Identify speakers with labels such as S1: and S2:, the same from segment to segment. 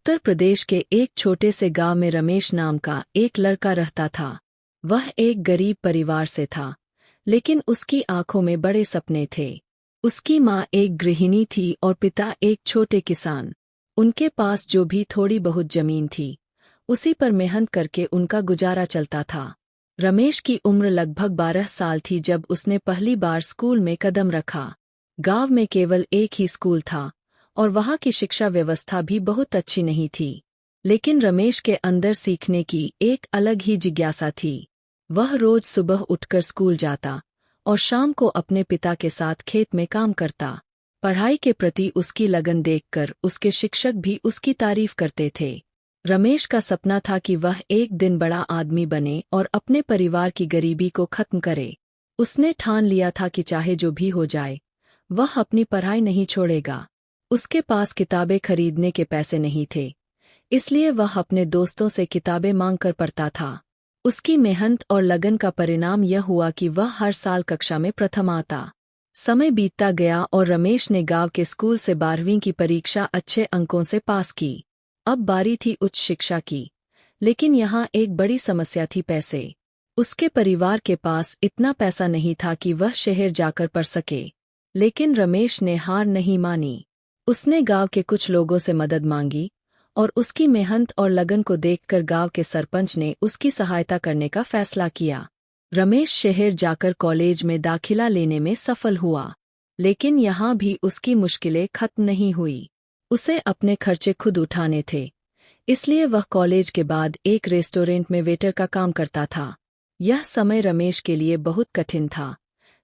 S1: उत्तर प्रदेश के एक छोटे से गांव में रमेश नाम का एक लड़का रहता था। वह एक गरीब परिवार से था, लेकिन उसकी आंखों में बड़े सपने थे। उसकी माँ एक गृहिणी थी और पिता एक छोटे किसान। उनके पास जो भी थोड़ी बहुत जमीन थी, उसी पर मेहनत करके उनका गुजारा चलता था। रमेश की उम्र लगभग 12 साल थी जब उसने पहली बार स्कूल में कदम रखा। गांव में केवल एक ही स्कूल था और वहाँ की शिक्षा व्यवस्था भी बहुत अच्छी नहीं थी, लेकिन रमेश के अंदर सीखने की एक अलग ही जिज्ञासा थी। वह रोज सुबह उठकर स्कूल जाता और शाम को अपने पिता के साथ खेत में काम करता। पढ़ाई के प्रति उसकी लगन देखकर उसके शिक्षक भी उसकी तारीफ करते थे। रमेश का सपना था कि वह एक दिन बड़ा आदमी बने और अपने परिवार की गरीबी को खत्म करे। उसने ठान लिया था कि चाहे जो भी हो जाए, वह अपनी पढ़ाई नहीं छोड़ेगा। उसके पास किताबें खरीदने के पैसे नहीं थे, इसलिए वह अपने दोस्तों से किताबें मांगकर पढ़ता था। उसकी मेहनत और लगन का परिणाम यह हुआ कि वह हर साल कक्षा में प्रथम आता। समय बीतता गया और रमेश ने गांव के स्कूल से 12वीं की परीक्षा अच्छे अंकों से पास की। अब बारी थी उच्च शिक्षा की, लेकिन यहाँ एक बड़ी समस्या थी, पैसे। उसके परिवार के पास इतना पैसा नहीं था कि वह शहर जाकर पढ़ सके, लेकिन रमेश ने हार नहीं मानी। उसने गांव के कुछ लोगों से मदद मांगी और उसकी मेहनत और लगन को देखकर गांव के सरपंच ने उसकी सहायता करने का फैसला किया। रमेश शहर जाकर कॉलेज में दाखिला लेने में सफल हुआ, लेकिन यहाँ भी उसकी मुश्किलें खत्म नहीं हुई। उसे अपने खर्चे खुद उठाने थे, इसलिए वह कॉलेज के बाद एक रेस्टोरेंट में वेटर का काम करता था। यह समय रमेश के लिए बहुत कठिन था,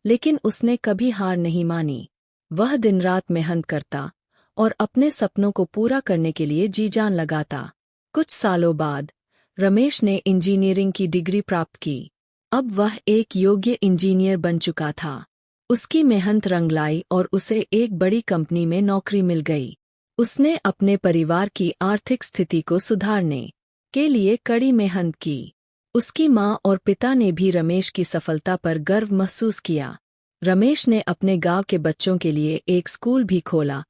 S1: लेकिन उसने कभी हार नहीं मानी। वह दिन रात मेहनत करता और अपने सपनों को पूरा करने के लिए जी जान लगाता। कुछ सालों बाद रमेश ने इंजीनियरिंग की डिग्री प्राप्त की। अब वह एक योग्य इंजीनियर बन चुका था। उसकी मेहनत रंग लाई और उसे एक बड़ी कंपनी में नौकरी मिल गई। उसने अपने परिवार की आर्थिक स्थिति को सुधारने के लिए कड़ी मेहनत की। उसकी माँ और पिता ने भी रमेश की सफलता पर गर्व महसूस किया। रमेश ने अपने गांव के बच्चों के लिए एक स्कूल भी खोला,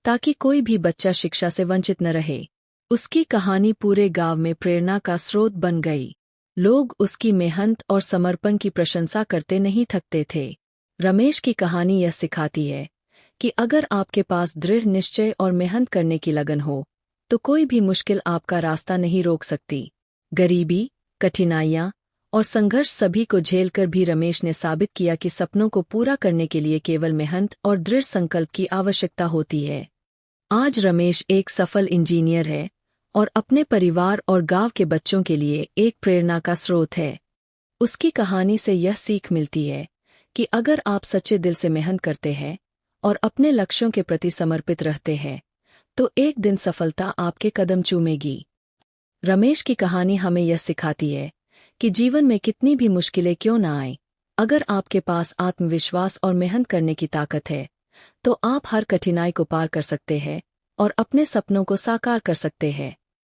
S1: ताकि कोई भी बच्चा शिक्षा से वंचित न रहे। उसकी कहानी पूरे गांव में प्रेरणा का स्रोत बन गई। लोग उसकी मेहनत और समर्पण की प्रशंसा करते नहीं थकते थे। रमेश की कहानी यह सिखाती है कि अगर आपके पास दृढ़ निश्चय और मेहनत करने की लगन हो, तो कोई भी मुश्किल आपका रास्ता नहीं रोक सकती। गरीबी, कठिनाइयाँ और संघर्ष सभी को झेलकर भी रमेश ने साबित किया कि सपनों को पूरा करने के लिए केवल मेहनत और दृढ़ संकल्प की आवश्यकता होती है। आज रमेश एक सफल इंजीनियर है और अपने परिवार और गांव के बच्चों के लिए एक प्रेरणा का स्रोत है। उसकी कहानी से यह सीख मिलती है कि अगर आप सच्चे दिल से मेहनत करते हैं और अपने लक्ष्यों के प्रति समर्पित रहते हैं, तो एक दिन सफलता आपके कदम चूमेगी। रमेश की कहानी हमें यह सिखाती है कि जीवन में कितनी भी मुश्किलें क्यों न आए, अगर आपके पास आत्मविश्वास और मेहनत करने की ताकत है, तो आप हर कठिनाई को पार कर सकते हैं और अपने सपनों को साकार कर सकते हैं।